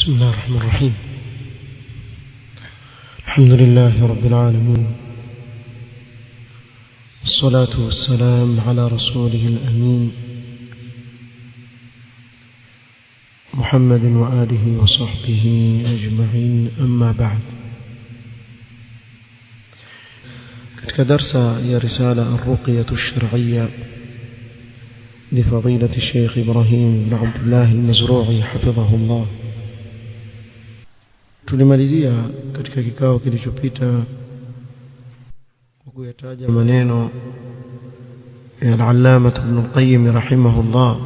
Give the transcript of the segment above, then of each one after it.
بسم الله الرحمن الرحيم. الحمد لله رب العالمين، والصلاة والسلام على رسوله الأمين محمد وآله وصحبه أجمعين، أما بعد. كدرس يا رسالة الرقية الشرعية لفضيلة الشيخ إبراهيم بن عبد الله المزروعي حفظه الله. tulimalizia katika kikao kilichopita kuyataja maneno ya al-Allama Ibn al-Qayyim rahimahullah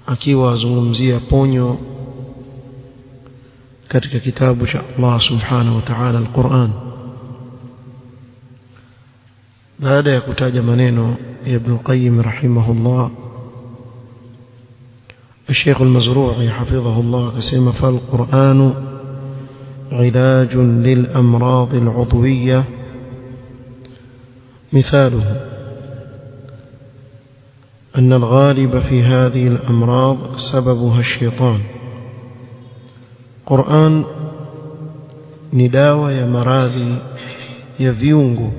akiwa azungumzia ponyo katika kitabu cha Allah subhanahu wa ta'ala al-Qur'an. baada ya kutaja maneno ya Ibn al-Qayyim rahimahullah, الشيخ المزروعي حفظه الله قسم: فالقرآن علاج للأمراض العضوية، مثاله أن الغالب في هذه الأمراض سببها الشيطان. قرآن نداوى يا مراضي يا viungo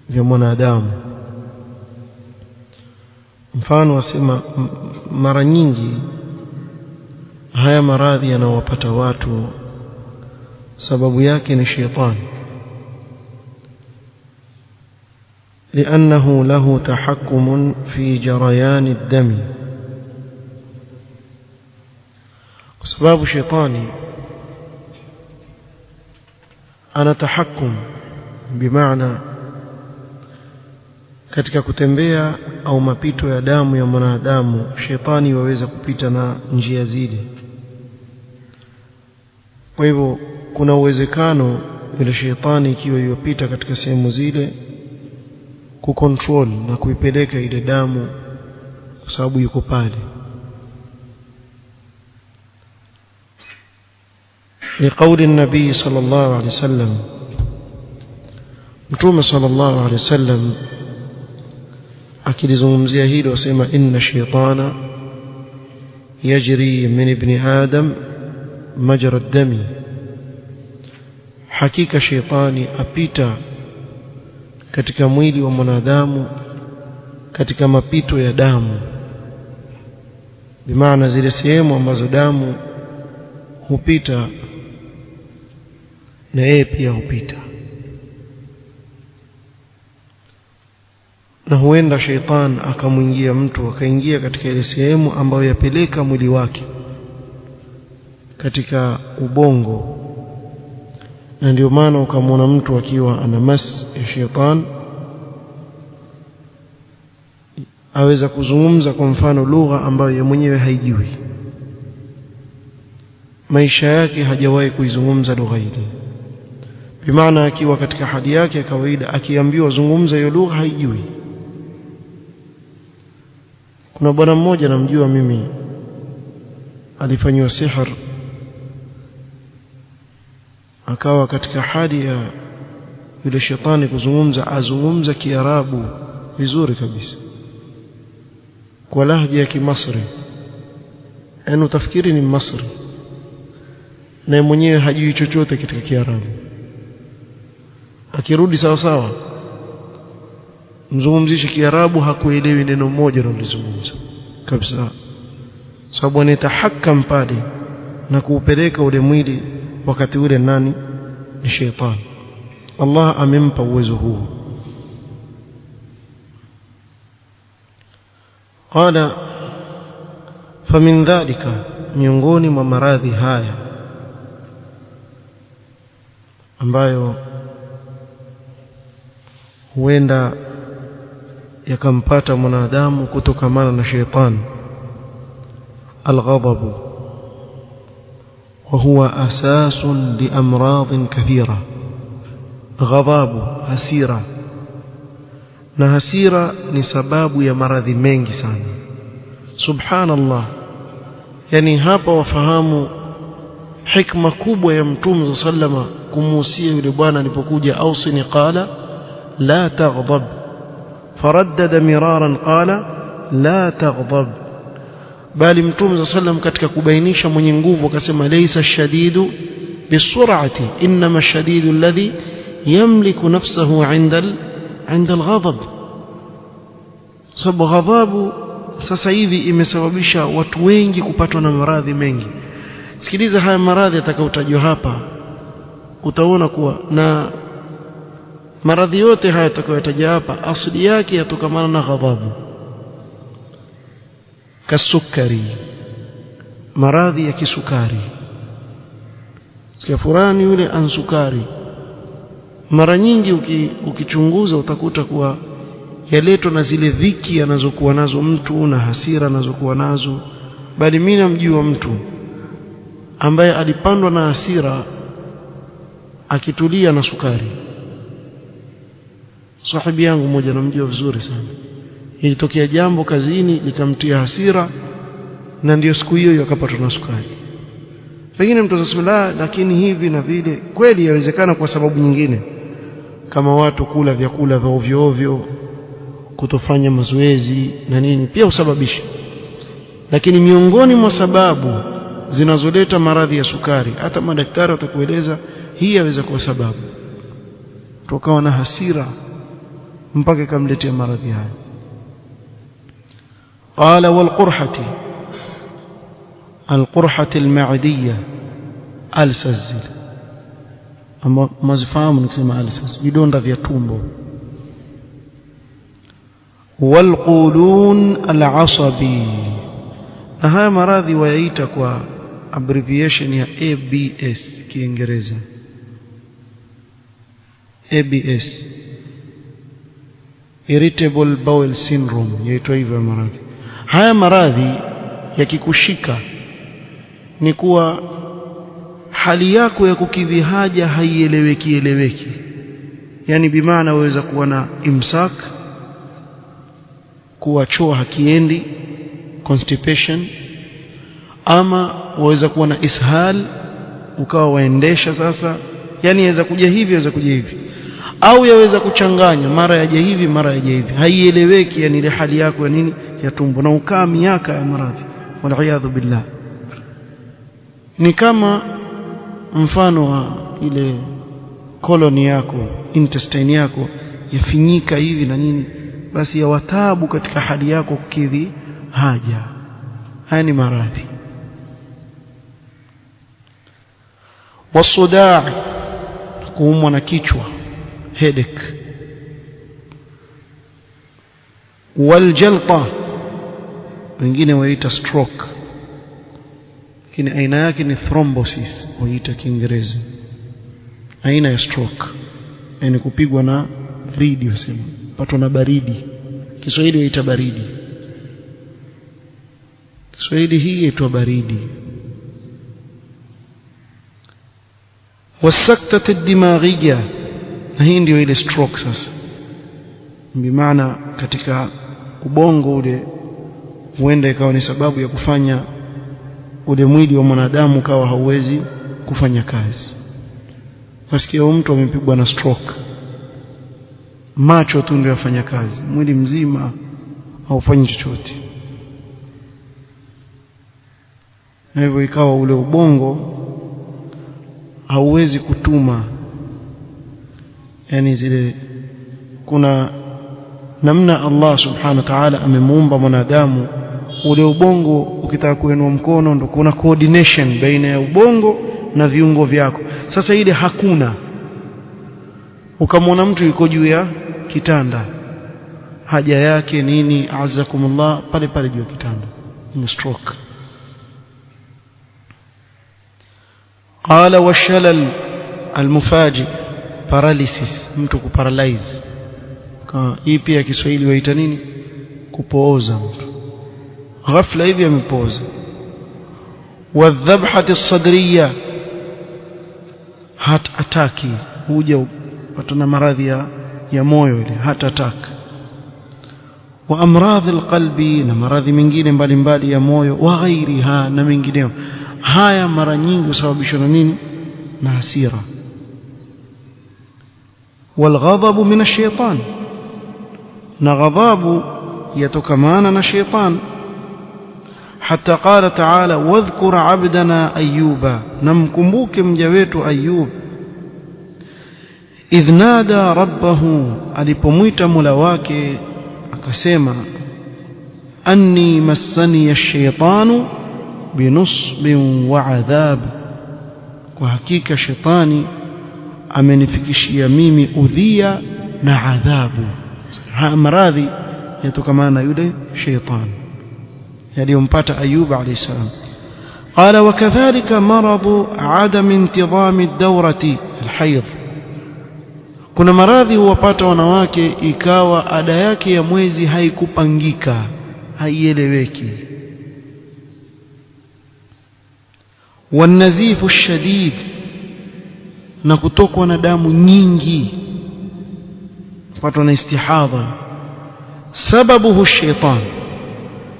vya mwanadamu. Mfano wasema mara nyingi haya maradhi yanawapata watu sababu yake ni shetani, لأنه له تحكم في جريان الدم. سبب شيطاني أنا تحكم بمعنى katika kutembea au mapito ya damu ya mwanadamu, shetani waweza kupita na njia zile. Kwa hivyo kuna uwezekano ile shetani ikiwa yopita katika sehemu zile kucontrol na kuipeleka ile damu kwa sababu yuko pale. لقول النبي صلى الله عليه وسلم، متوم صلى الله عليه وسلم akilizungumzia hilo wasema: inna shaytana yajri min ibn adam majra ad-dami, hakika shaytani apita katika mwili wa mwanadamu katika mapito ya damu, bimaana zile sehemu ambazo damu hupita na yeye pia hupita. Na huenda shaitan akamuingia mtu akaingia katika ile sehemu ambayo yapeleka mwili wake katika ubongo, na ndio maana ukamwona mtu akiwa ana mas ya shaitan aweza kuzungumza kwa mfano lugha ambayo yeye mwenyewe haijui, maisha yake hajawahi kuizungumza lugha ile. Bimaana akiwa katika hali yake ya kawaida akiambiwa zungumza hiyo lugha haijui. Kuna bwana mmoja namjua mimi, alifanywa sihir, akawa katika hali ya yule shetani azungumza Kiarabu vizuri kabisa kwa lahja ya Kimasri, yaani utafikiri ni Masri na mwenyewe hajui chochote katika Kiarabu. Akirudi sawa sawa mzungumzishe Kiarabu hakuelewi neno moja analozungumza kabisa, sababu anatahakam pale na kuupeleka ule mwili wakati ule nani? Ni shetani. Allah amempa uwezo huu. Qala famin dhalika, miongoni mwa maradhi haya ambayo huenda yakampata mwanadamu kutokamana na shetani, الغضب، وهو أساس لأمراض كثيرة. غضب hasira, na hasira ni sababu ya maradhi mengi sana. Subhanallah, yani hapa wafahamu hikma kubwa ya Mtume sallama kumuhusia yule bwana alipokuja: ausini qala la taghdab، فردد مرارا قال لا تغضب، bali Mtume sallam katika kubainisha mwenye nguvu akasema laysa shadidu bisur'ati inma shadidu alladhi yamliku nafsahu 'inda al-ghadab. Sababu ghadhabu sasa hivi imesababisha watu wengi kupatwa na maradhi mengi. Sikiliza haya maradhi atakayotajwa hapa, utaona kuwa na maradhi yote haya atakayotaja hapa asili yake yatokamana na ghadhabu. Kasukari, maradhi ya kisukari. Sikia fulani yule ansukari, mara nyingi ukichunguza utakuta kuwa yaletwa na zile dhiki anazokuwa nazo mtu na hasira anazokuwa nazo. Bali mimi namjua mtu ambaye alipandwa na hasira akitulia na sukari. Sahibi yangu mmoja namjua vizuri sana, ilitokea jambo kazini likamtia hasira na ndio siku hiyo akapatwa na sukari. Pengine mtu atasema lakini hivi na vile, kweli yawezekana kwa sababu nyingine, kama watu kula vyakula vya ovyo ovyo, kutofanya mazoezi na nini pia usababisha. Lakini miongoni mwa sababu zinazoleta maradhi ya sukari, hata madaktari watakueleza hii yaweza kuwa sababu, tukawa na hasira mpaka kamletea maradhi haya. Qala wal qurhati al-qurhati al-ma'diyya alsaz, ama mazifahamu nikisema alsaz, vidonda vya tumbo. Wal qulun al-asabi, na haya maradhi wayaita kwa abbreviation ya ABS Kiingereza. ABS, irritable bowel syndrome, yaitwa hivyo maradhi. Haya maradhi yakikushika ni kuwa hali yako ya kukidhi haja haieleweki. Yani bimaana waweza kuwa na imsak, kuwa choo hakiendi, constipation, ama waweza kuwa na ishal ukawa waendesha sasa. Yani yaweza kuja hivi, yaweza kuja hivi, au yaweza kuchanganya, mara yaje hivi mara yaje hivi, haieleweki. Yani ile hali yako ya nini ya tumbo, na ukaa miaka ya maradhi, wal billah. Ni kama mfano wa ile koloni yako, intestine yako yafinyika hivi na nini, basi ya watabu katika hali yako kukidhi haja. Haya ni maradhi. Wasudaa, kuumwa na kichwa, headache. Waljalta, wengine waita stroke, lakini aina yake ni thrombosis waita Kiingereza. Aina ya stroke yani kupigwa na baridi, wasema patwa na baridi. Kiswahili waita baridi, Kiswahili hii yaitwa baridi. Wasaktati ad-dimaghiyya, na hii ndio ile stroke sasa. Bimaana katika ubongo ule huenda ikawa ni sababu ya kufanya ule mwili wa mwanadamu kawa hauwezi kufanya kazi. Wasikia mtu amepigwa na stroke, macho tu ndio yafanya kazi, mwili mzima haufanyi chochote. Na hivyo ikawa ule ubongo hauwezi kutuma, yani zile, kuna namna Allah subhanahu wa ta'ala amemuumba mwanadamu, ule ubongo ukitaka kuinua mkono ndio kuna coordination baina ya ubongo na viungo vyako. Sasa ile hakuna. Ukamwona mtu yuko juu ya kitanda, haja yake nini, azakumullah, pale pale juu ya kitanda, ni stroke. Qala washalal almufaji, paralysis, mtu kuparalyze. Hii pia Kiswahili waita nini? Kupooza mtu, ghafla hivi amepooza. Wadhabhati as-sadriya, heart attack, huja patana maradhi ya moyo ile heart attack. Wa amradhi alqalbi, na maradhi mengine mbalimbali ya moyo, wa ghairiha, na mengineo. Haya mara nyingi husababishwa na nini? Na hasira. Walghadhabu min ash-shaytan, na ghadhabu yatokamana na shaytan. حتى قال تعالى واذكر عبدنا أيوب نمكمبوك مجويت أيوب إذ نادى ربه alipomwita Mola wake akasema anni massani ash-shaytanu binusbin wa adhab, kwa hakika shetani amenifikishia mimi udhia na adhabu. Maradhi yatokana na yule shaytan yaliyompata Ayub alayhi salam. Qala wa kadhalika maradu adam intidham ad-dawrati al-hayd, kuna maradhi huwapata wanawake ikawa ada yake ya mwezi haikupangika, haieleweki. والنزيف الشديد, na kutokwa na damu nyingi, kupatwa na istihadha. Sababuhu shaitan,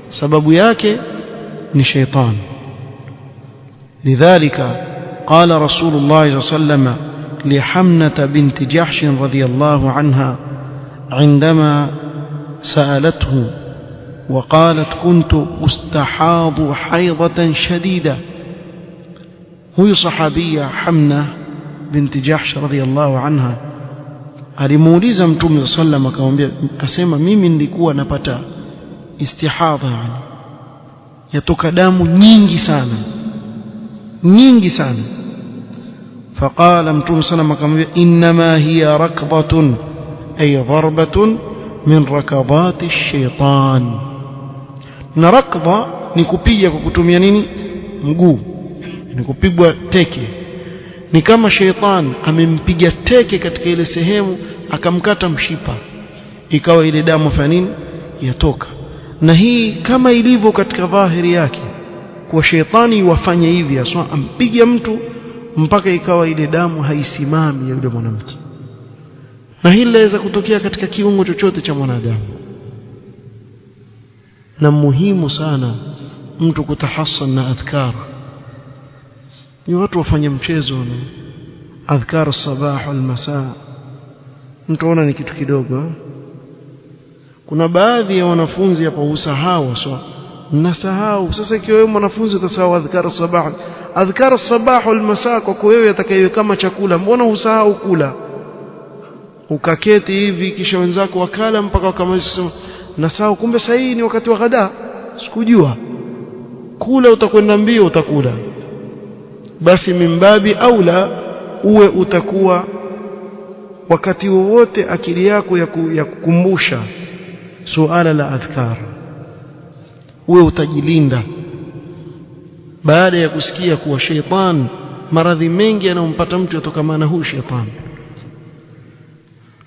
sababu yake ni shaitan. lidhalika qala rasulullah sallallahu alayhi wasallam لحمنة بنت جحش رضي الله عنها عندما سألته وقالت كنت أستحاض حيضة شديدة. هي صحابية حمنة بنت جحش رضي الله عنها alimuuliza Mtume sallam akamwambia, akasema mimi nilikuwa napata istihadha, yani yatoka damu nyingi sana. فقال Mtume sallam akamwambia, inma hiya rakdatun ay darbatun min rakadati ash-shaytan. Na rakdha ni kupiga kwa kutumia nini? Mguu, ni kupigwa teke. Ni kama shaytan amempiga teke katika ile sehemu akamkata mshipa, ikawa ile damu fanini yatoka. Na hii kama ilivyo katika dhahiri yake, kwa shaytani wafanya hivi, aswa ampiga mtu mpaka ikawa ile damu haisimami ya yule mwanamke. Na hili laweza kutokea katika kiungo chochote cha mwanadamu. Na muhimu sana mtu kutahassan na adhkar. Ni watu wafanye mchezo na adhkar as-sabah wal-masa, mtu ona ni kitu kidogo. Kuna baadhi ya wanafunzi hapa husahau, nasahau. Sasa ikiwa wewe mwanafunzi utasahau adhkar as-sabah, adhkar as-sabah wal-masa kwa wewe atakayewe kama chakula, mbona usahau kula? Ukaketi hivi kisha wenzako wakala mpaka wakamaliza, nasahau kumbe sasa hii ni wakati wa ghada, sikujua. Kula utakwenda mbio utakula. Basi mimbabi aula uwe utakuwa wakati wowote akili yako ya kukumbusha suala la adhkar, uwe utajilinda baada ya kusikia kuwa shaytan maradhi mengi yanayompata mtu yatokana huu shaytan.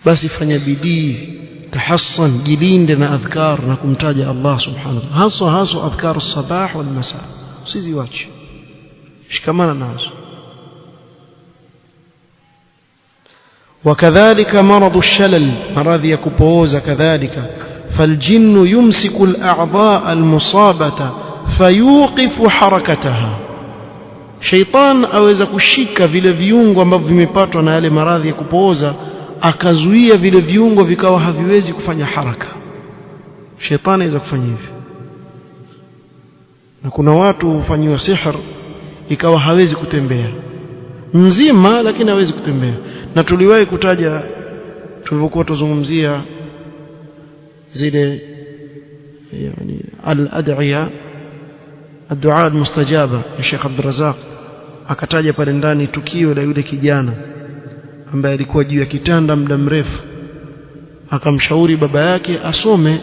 Basi fanya bidii, tahassan, jilinde na adhkar na kumtaja Allah subhanahu wa ta'ala, hasa adhkar as-sabah wal masa, usiziwache, shikamana nazo. وكذلك مرض الشلل, maradhi ya kupooza kadhalika. فالجن يمسك الأعضاء المصابة فيوقف حركتها, shaytan aweza kushika vile viungo ambavyo vimepatwa na yale maradhi ya kupooza, akazuia vile viungo vikawa haviwezi kufanya haraka. Shaytan aweza kufanya hivyo. Na kuna watu hufanywa sihr ikawa hawezi kutembea mzima, lakini hawezi kutembea. Na tuliwahi kutaja tulipokuwa tuzungumzia zile yani al-ad'iya ad-du'a al-mustajaba ya Sheikh Abdul Razzaq, akataja pale ndani tukio la yule kijana ambaye alikuwa juu ya kitanda muda mrefu, akamshauri baba yake asome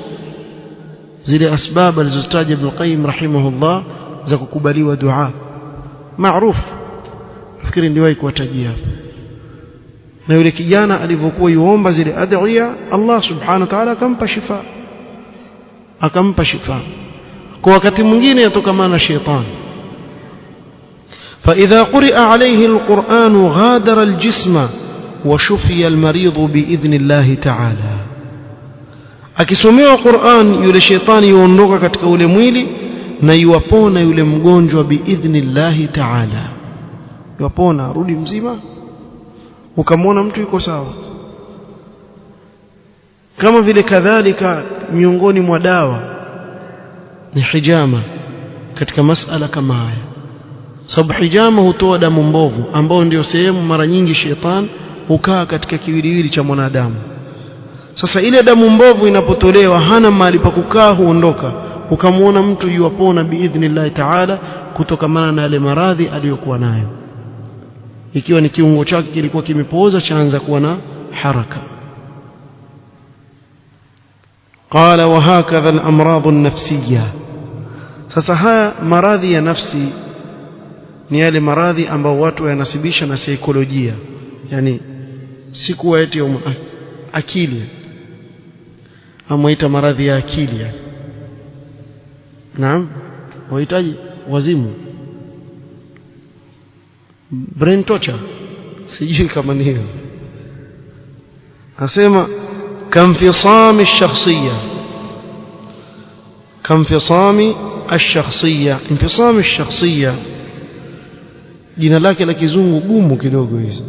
zile asbab alizotaja Ibn Qayyim rahimahullah za kukubaliwa dua maarufu. Nafikiri ndiwahi kuwatajia. Na yule kijana alivyokuwa yuomba zile adhiya, Allah subhanahu wa ta'ala akampa shifa. Kwa wakati mwingine yatokana na shaytan. فإذا قرئ عليه القرآن غادر الجسم وشفي المريض بإذن الله تعالى. akisomewa Qur'an yule shetani yuondoka katika ule mwili na yuwapona yule mgonjwa biidhnillahi ta'ala, yuwapona, rudi mzima, ukamwona mtu yuko sawa. Kama vile kadhalika miongoni mwa dawa ni hijama. katika masala kama haya, sababu hijama hutoa damu mbovu ambao ndio sehemu mara nyingi shetani hukaa katika kiwiliwili cha mwanadamu. Sasa ile damu mbovu inapotolewa, hana mahali pa kukaa, huondoka, ukamwona mtu yuwapona biidhnillah taala kutokamana na yale maradhi aliyokuwa nayo, ikiwa ni kiungo chake kilikuwa kimepooza chaanza kuwa na haraka. Qala wa hakadha al-amrad an-nafsiyya. Sasa haya maradhi ya nafsi ni yale maradhi ambao watu wanasibisha na saikolojia, yani si kuwa eti akili, amuita maradhi ya akili. Naam, wahitaji wazimu, brain torture, sijui kama ni hiyo. Asema كانفصام الشخصية. كانفصام الشخصية. انفصام الشخصية jina lake la kizungu gumu kidogo hizi,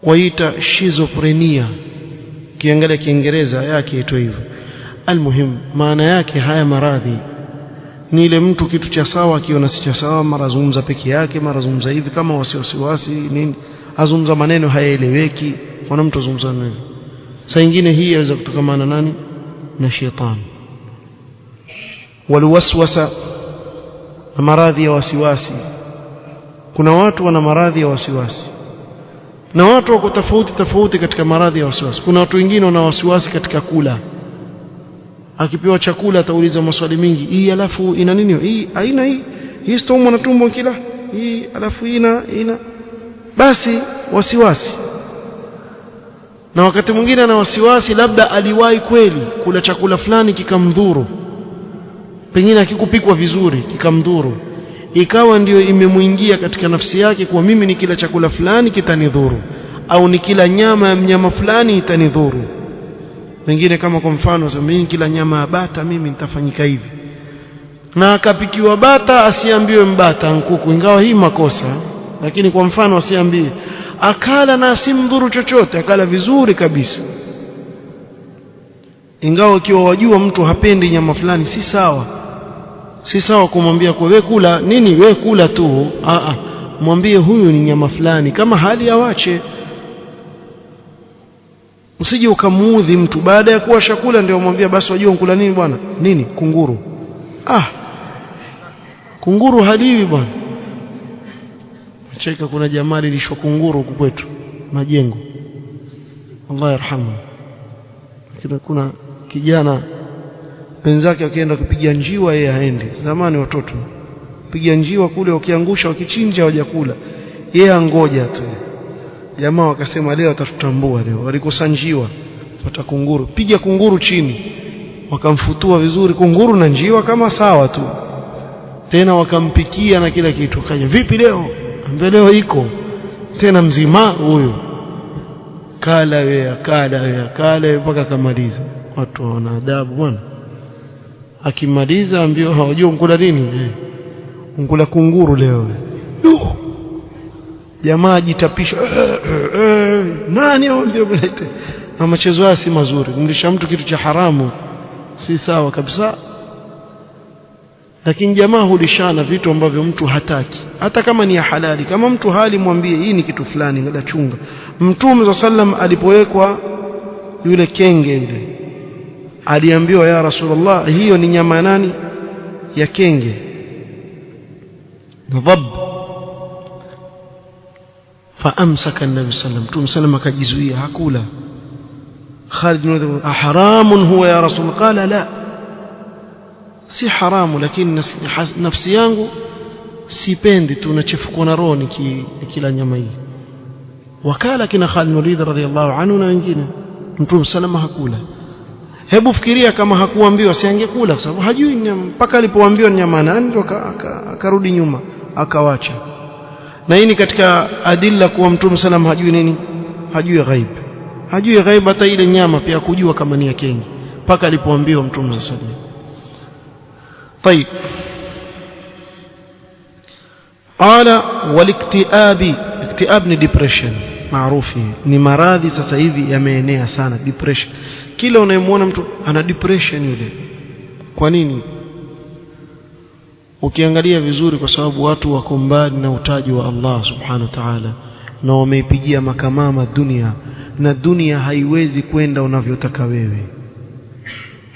waita schizophrenia, kiangalia Kiingereza yake ito hivyo. Almuhim, maana yake haya maradhi ni ile mtu kitu cha sawa akiona si cha sawa, mara zungumza peke yake, mara zungumza hivi kama wasiwasi nini, azungumza maneno hayaeleweki. Kuna mtu azungumza nini, saa nyingine hii inaweza kutokamana nani na shetani. Walwaswasa, maradhi ya wasiwasi. Kuna watu wana maradhi ya wasiwasi, na watu wako tofauti katika maradhi ya wasiwasi. Kuna watu wengine wana wasiwasi katika kula, akipewa chakula atauliza maswali mingi, hii alafu ina nini, hii haina, hii stomu na tumbo kila hii, alafu ina basi wasiwasi. Na wakati mwingine ana wasiwasi, labda aliwahi kweli kula chakula fulani kikamdhuru, pengine akikupikwa vizuri kikamdhuru, ikawa ndio imemuingia katika nafsi yake kwa mimi nikila chakula fulani kitanidhuru, au nikila nyama ya mnyama fulani itanidhuru. Wengine kama kwa mfano sema mimi kila nyama ya bata mimi nitafanyika hivi, na akapikiwa bata asiambiwe mbata nkuku, ingawa hii makosa, lakini kwa mfano asiambiwe, akala na asimdhuru chochote, akala vizuri kabisa, ingawa ikiwa wajua mtu hapendi nyama fulani, si sawa kumwambia kwa wewe kula nini, wewe kula tu. Mwambie huyu ni nyama fulani, kama hali awache. Usije ukamuudhi mtu baada ya kuwa chakula ndio mwambie basi wajua nkula nini bwana, nini kunguru. Kunguru haliwi bwana. Cheka, kuna jamaa lilishwa kunguru huku kwetu Majengo, Allah yarhamu. Kuna kijana wenzake akienda kupiga njiwa, yeye haendi. Zamani watoto piga njiwa kule, wakiangusha wakichinja hawajakula, yeye angoja tu. Jamaa wakasema leo atatutambua, leo walikosa njiwa pata kunguru, piga kunguru chini, wakamfutua vizuri kunguru na njiwa kama sawa tu, tena wakampikia na kila kitu. Kaja, vipi leo? Ambaye leo iko tena mzima huyo, kala mpaka kamaliza. Watu wana adabu bwana, akimaliza ambio hawajua nkula nini, nkula kunguru leo. Jamaa jitapisha, nani aambie mlete, na machezo haya si mazuri. Kumlisha mtu kitu cha haramu si sawa kabisa, lakini jamaa hulishana vitu ambavyo mtu hataki, hata kama ni ya halali. Kama mtu hali, mwambie hii ni kitu fulani, ngoja chunga. Mtume sallam alipowekwa yule kenge yule, aliambiwa ya Rasulullah, hiyo ni nyama nani? Ya kenge, dhab. Faamsaka an-nabi sallam, Mtume sallam akajizuia hakula. Khalid ibn haramun huwa ya Rasul? Qala la, si haramu, lakini nafsi yangu sipendi tu, nachefuko na roho nikila nyama hii. Wakala kina Khalid Murid radhiyallahu anhu na wengine, Mtume sallam hakula. Hebu fikiria kama hakuambiwa, si angekula, kwa sababu hajui nyama. Mpaka alipoambiwa nyama nani akarudi nyuma akawacha. Na hii ni katika adilla kuwa Mtume sallam hajui nini, hajui ghaib. Hajui ghaib, hata ile nyama pia kujua kama ni ya kenge, mpaka alipoambiwa Mtume sallam. طيب. قال والاكتئاب. اكتئاب ni depression maarufi, ni maradhi sasa hivi yameenea sana, depression. Kila unayemwona mtu ana depression yule, kwa nini? ukiangalia vizuri, kwa sababu watu wako mbali na utaji wa Allah subhanahu wa ta'ala, na wameipigia makamama dunia, na dunia haiwezi kwenda unavyotaka wewe.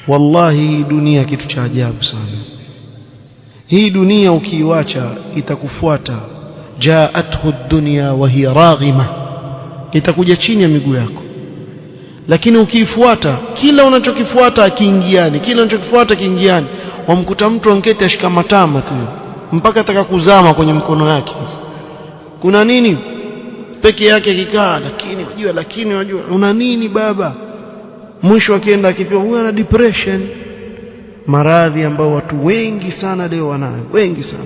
Wallahi hii dunia kitu cha ajabu sana. Hii dunia ukiiacha itakufuata, jaathu dunya wa hiya raghima, itakuja chini ya miguu yako. Lakini ukiifuata, kila unachokifuata kiingiani, kila unachokifuata kiingiani, wamkuta mtu anketi ashika matama tu mpaka ataka kuzama kwenye mkono yake. Kuna nini? Peke yake kikaa, lakini unajua una nini baba? Mwisho akienda akipia huyu ana depression, maradhi ambayo watu wengi sana leo wanayo, wengi sana.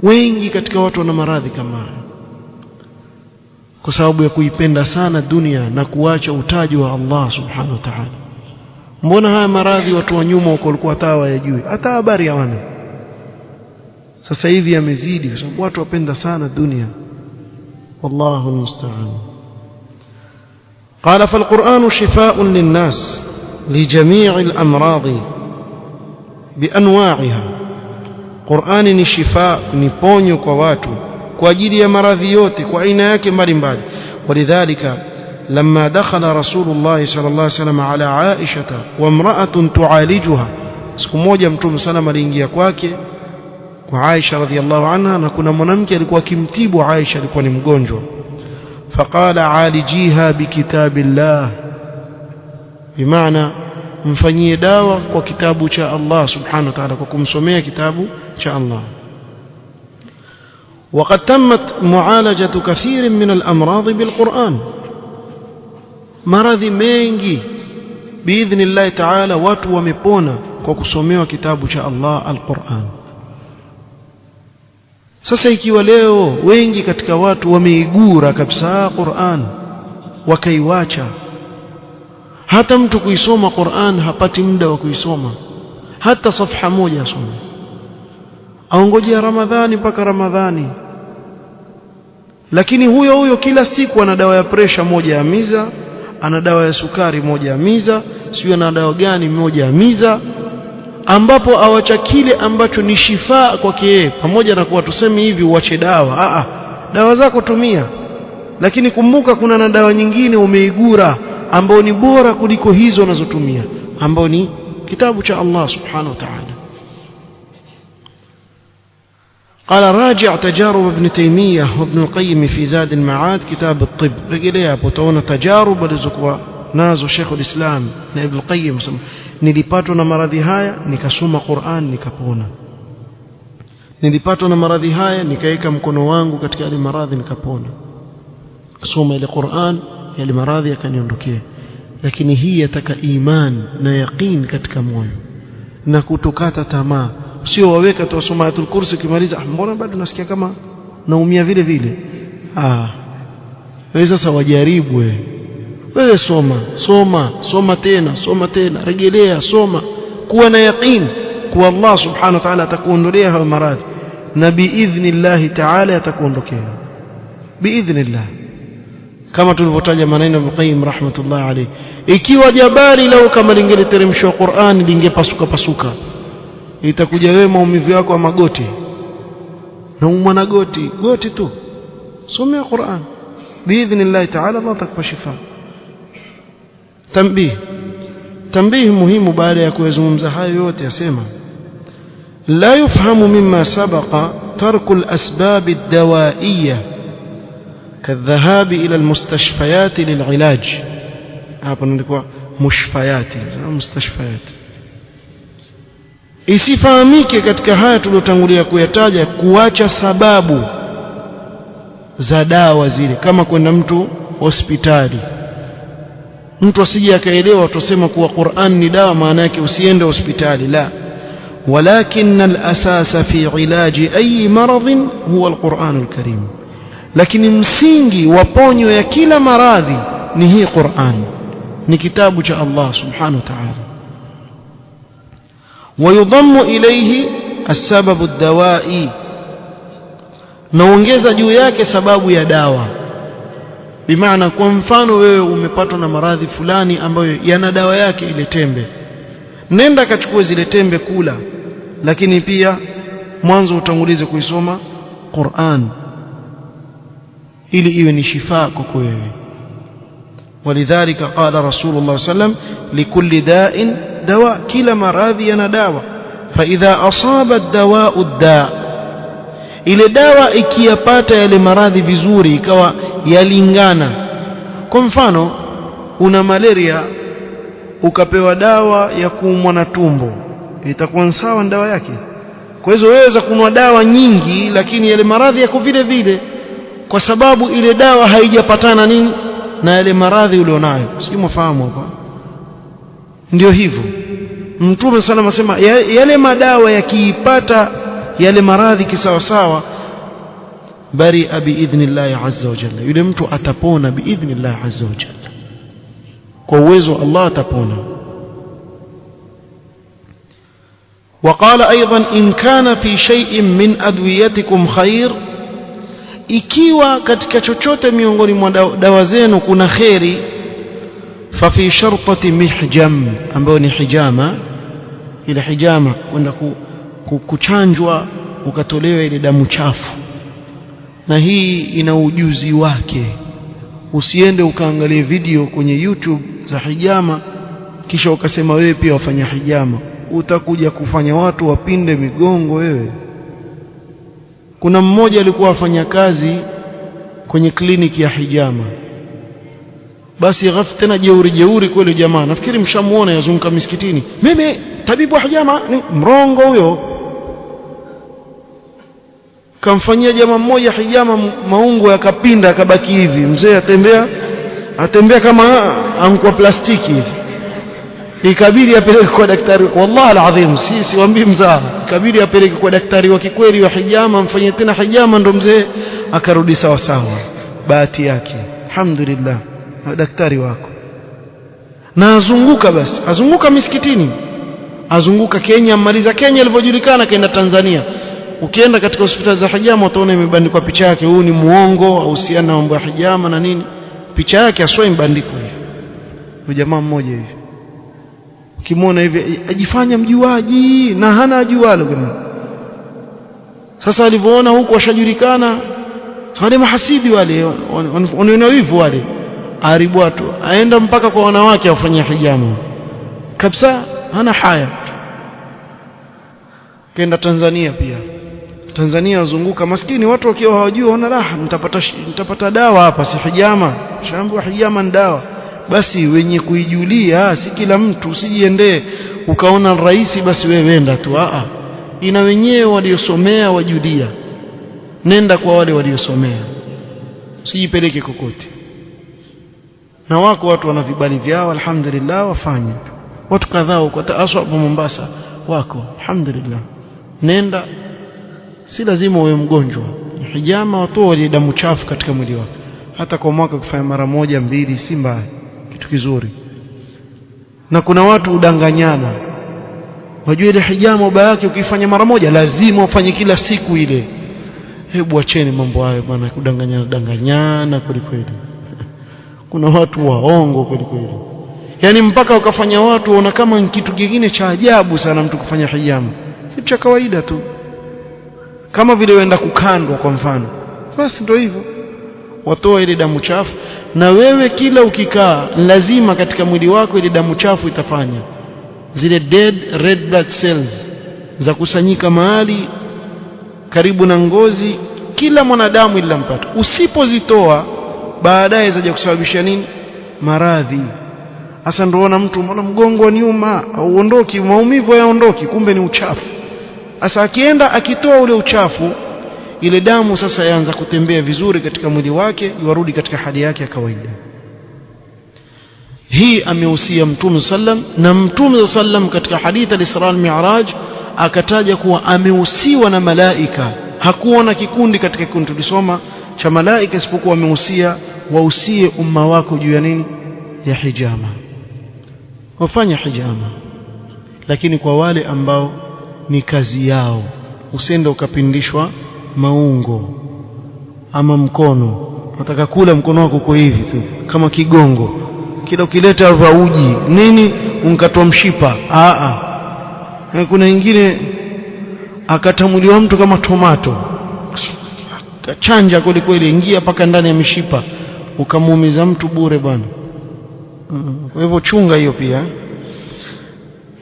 Wengi katika watu wana maradhi kama haya kwa sababu ya kuipenda sana dunia na kuacha utaji wa Allah subhanahu wa ta'ala. Mbona haya maradhi watu wa nyuma walikuwa hata hawajui, hata habari hawana. Sasa hivi yamezidi kwa sababu watu wapenda sana dunia. Wallahu almusta'an. قال فالقرآن شفاء للناس لجميع الأمراض بأنواعها. قرآن ni shifa, ni ponyo kwa watu kwa ajili ya maradhi yote kwa aina yake mbalimbali. ولذلك لما دخل رسول الله صلى الله عليه وسلم على عائشة وامرأة تعالجها, siku moja Mtume sallam aliingia kwake kwa Aisha radhiallahu anha, na kuna mwanamke alikuwa akimtibu Aisha, alikuwa ni mgonjwa. فقال عالجيها بكتاب الله, بمعنى mfanyie dawa kwa kitabu cha Allah subhanahu wa ta'ala, kwa kumsomea kitabu cha Allah. وقد تمت معالجة كثير من الأمراض بالقرآن, maradhi mengi باذن الله تعالى watu wamepona kwa kusomewa kitabu cha Allah al-Qur'an. Sasa ikiwa leo wengi katika watu wameigura kabisa Qur'an wakaiwacha, hata mtu kuisoma Qur'an hapati muda wa kuisoma, hata safha moja asome, aongojea Ramadhani mpaka Ramadhani. Lakini huyo kila siku ana dawa ya presha moja ya miza, ana dawa ya sukari moja ya miza, sio ana dawa gani moja ya miza, ambapo awacha kile ambacho ni shifa kwake yeye. Pamoja na kuwa tuseme hivi uache dawa, dawa zako tumia, lakini kumbuka kuna na dawa nyingine umeigura ambao ni bora kuliko hizo unazotumia, ambao ni kitabu cha Allah subhanahu wa ta'ala. قال راجع تجارب ابن تيمية وابن القيم في زاد المعاد كتاب الطب. رجليه hapo utaona tajarub alizokuwa nazo Sheikh al-Islam na Ibn al-Qayyim. Nilipatwa na maradhi haya nikasoma Qur'an nikapona, nilipatwa na maradhi haya nikaweka mkono wangu katika ile maradhi nikapona, kusoma ile Qur'an yale maradhi yakaniondokea. Lakini hii yataka iman na yaqeen katika moyo na kutokata tamaa, sio waweka tu soma ayatul kursi kimaliza, mbona bado nasikia kama naumia vile vile. Wewe sasa wajaribu wewe, soma tena, rejelea, soma, kuwa na yaqeen kwa Allah subhanahu wa ta'ala atakuondolea hayo maradhi, na biidhnillah ta'ala atakuondokea biidhnillah, kama tulivyotaja maneno ya Qayyim rahmatullah alayhi. Ikiwa jabali lao kama lingeteremshwa Qur'an lingepasuka, itakuja wewe maumivu yako ya magoti, na umwana goti tu, somea Qur'an biidhnillah ta'ala, Allah atakupa shifa. Tanbih muhimu baada ya kuzungumza hayo yote, yasema la yufhamu mimma sabaqa tarku al-asbab ad-dawaiyya كالذهاب إلى المستشفيات للعلاج. hapa ndiko mushfayati, mustashfayat. Isifahamike katika haya tulotangulia kuyataja kuacha sababu za dawa zile, kama kwenda mtu hospitali, mtu asije akaelewa tusema kuwa Qur'an ni dawa maana yake usiende hospitali, la. ولكن الأساس في علاج أي مرض هو القرآن الكريم, lakini msingi wa ponyo ya kila maradhi ni hii Qur'an, ni kitabu cha Allah subhanahu wa ta'ala. ويضم إليه السبب الدوائي, naongeza juu yake sababu ya dawa. Bimaana kwa mfano wewe umepatwa na maradhi fulani ambayo yana dawa yake, ile tembe, nenda kachukue zile tembe kula, lakini pia mwanzo utangulize kuisoma Qur'an ili iwe ni shifaa kwako wewe. Walidhalika qala Rasulullah sallam likulli da'in dawa, kila maradhi yana dawa. Fa idha asaba ad-dawa'u ad-da', ile dawa ikiyapata yale maradhi vizuri, ikawa yalingana. Kwa mfano una malaria ukapewa dawa ya kuumwa na tumbo, itakuwa sawa dawa yake? Kwa hiyo waweza kununua dawa nyingi lakini yale maradhi yako vile vile, kwa sababu ile dawa haijapatana nini na yale maradhi ulionayo. Si mfahamu hapa? Ndio hivyo Mtume sallallahu alayhi wasallam asema yale madawa yakiipata yale maradhi kisawa sawa, bari biidhnillah azza wa jalla, yule mtu atapona biidhnillah azza wa jalla, kwa uwezo Allah atapona. وقال أيضا إن كان في شيء من أدويتكم خير, ikiwa katika chochote miongoni mwa dawa zenu kuna khairi, fa fi shartati mihjam, ambayo ni hijama. Ile hijama kwenda kuchanjwa ukatolewa ile damu chafu, na hii ina ujuzi wake. Usiende ukaangalie video kwenye YouTube za hijama kisha ukasema wewe pia wafanya hijama, utakuja kufanya watu wapinde migongo wewe. Kuna mmoja alikuwa afanya kazi kwenye kliniki ya hijama, basi ghafla tena jeuri kweli jamaa, nafikiri mshamuona yazunguka misikitini, mimi tabibu wa hijama. Ni mrongo huyo. Kamfanyia jamaa mmoja hijama, maungo yakapinda akabaki hivi, mzee atembea kama ankwa plastiki hivi. Ikabidi apeleke kwa daktari, wallahi alazim, siwaambii mzaha, ikabidi apeleke kwa daktari wa kikweli wa hijama, mfanyie tena hijama, ndo mzee akarudi sawa sawa. Bahati yake alhamdulillah, daktari wako. Na azunguka, basi azunguka misikitini, azunguka Kenya, maliza Kenya ilivyojulikana kaenda Tanzania. Ukienda katika hospitali za hijama utaona imebandikwa picha yake, huyu ni muongo au husiana na mambo ya hijama na nini, picha yake aswa imbandikwa hivi. Ni jamaa mmoja hivi, ukimwona hivi ajifanya mjuaji na hana ajualo kama. Sasa alivyoona huko washajulikana, wale mahasidi wale wanaona wivu wale, haribu watu, aenda mpaka kwa wanawake wafanya hijama kabisa, hana haya. Kaenda Tanzania pia, Tanzania wazunguka maskini, watu wakiwa hawajui, wana raha, nitapata dawa hapa, si hijama. Shaambiwa hijama ni dawa, basi wenye kuijulia, si kila mtu. Usijiendee ukaona rahisi basi wewe wenda tu, ina wenyewe waliosomea wajulia. Nenda kwa wale waliosomea, usijipeleke kokote. Na wako watu wana vibali vyao alhamdulillah, wafanye. Watu kadhaa huko aswa Mombasa wako alhamdulillah. Nenda, si lazima uwe mgonjwa. Hijama watoa wale damu chafu katika mwili wako, hata kwa mwaka kufanya mara moja mbili si mbaya, kitu kizuri. Na kuna watu udanganyana, wajua ile hijama ubaya yake ukifanya mara moja lazima ufanye kila siku ile. Hebu acheni mambo hayo bwana, kudanganyana kweli kweli. Kuna watu waongo kweli kweli, yani mpaka ukafanya watu waona kama ni kitu kingine cha ajabu sana mtu kufanya hijama, kitu cha kawaida tu, kama vile wenda kukandwa kwa mfano. Basi ndio hivyo, watoa ile damu chafu. Na wewe kila ukikaa lazima katika mwili wako ile damu chafu itafanya zile dead red blood cells za kusanyika mahali karibu na ngozi, kila mwanadamu ilampata. Usipozitoa baadaye zaja kusababisha nini? Maradhi. Hasa ndio ona mtu mbona mgongo nyuma au ondoki, maumivu yaondoki, kumbe ni uchafu. Sasa akienda akitoa ule uchafu, ile damu sasa yaanza kutembea vizuri katika mwili wake, iwarudi katika hali yake ya kawaida. Hii amehusia Mtume sallam, na Mtume sallam katika hadithi al-Isra al-Mi'raj akataja kuwa amehusiwa na malaika. Hakuona kikundi katika kikundi tulisoma cha malaika, isipokuwa amehusia wahusie umma wako juu ya nini? Ya hijama. Wafanya hijama, lakini kwa wale ambao ni kazi yao. Usende ukapindishwa maungo ama mkono, nataka kula mkono wako uko hivi tu kama kigongo, kila ukileta uji nini unkatoa mshipa. Kuna wengine akatamuliwa mtu kama tomato, kachanja kweli kweli, ingia paka ndani ya mishipa, ukamuumiza mtu bure bwana. Kwa hivyo chunga hiyo pia.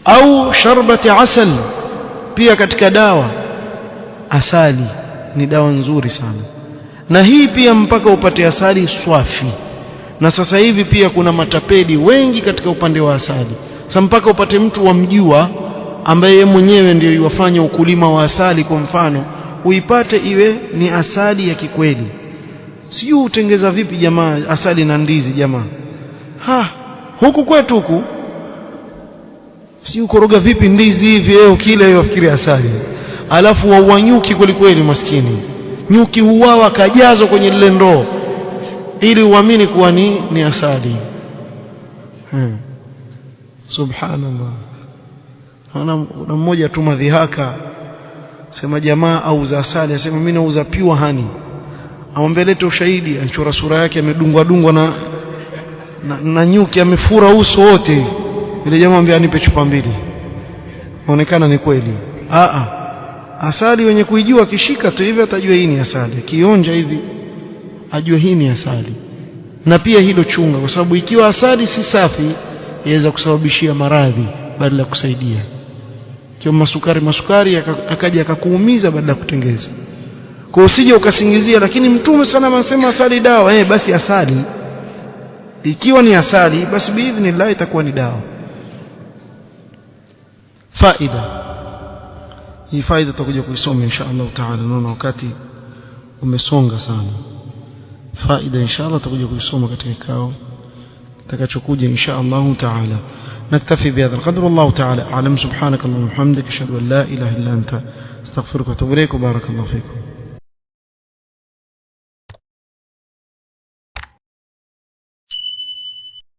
Au sharbati asal, pia katika dawa asali ni dawa nzuri sana, na hii pia mpaka upate asali swafi. Na sasa hivi pia kuna matapeli wengi katika upande wa asali. Sasa mpaka upate mtu wamjua ambaye yeye mwenyewe ndio yuwafanya ukulima wa asali, kwa mfano uipate iwe ni asali ya kikweli. Sijui utengeza vipi jamaa asali na ndizi jamaa. Huku kwetu huku sijui ukoroga vipi ndizi hivi kile yafikiri asali. Alafu wanyuki kweli kweli, maskini nyuki huwawa kajazwa kwenye lile ndoo ili uamini kuwa ni asali. Subhanallah. Ana mmoja tu madhihaka, sema jamaa auza asali, asema mimi nauza pure honey. Aombelete ushahidi, anchora sura yake amedungwa dungwa na nyuki, amefura uso wote. Yule jamaa ambaye anipe chupa mbili. Inaonekana ni kweli. Asali wenye kuijua kishika tu hivi atajua hii ni asali. Kionja hivi ajue hii ni asali. Na pia hilo chunga, kwa sababu ikiwa asali si safi inaweza kusababishia maradhi badala ya kusaidia. Ikiwa masukari akaja akakuumiza badala ya kutengeza. Kwa usije ukasingizia, lakini Mtume sana anasema asali dawa. Basi asali ikiwa ni asali, basi biidhnillah itakuwa ni dawa. Faida hii, faida tutakuja kuisoma insha Allah taala. Naona wakati umesonga sana. Faida insha Allah tutakuja kuisoma katika kikao kitakachokuja insha Allah taala. نكتفي بهذا القدر. والله تعالى أعلم. سبحانك اللهم وبحمدك أشهد أن لا إله إلا أنت أستغفرك وأتوب إليك. وبارك الله فيكم.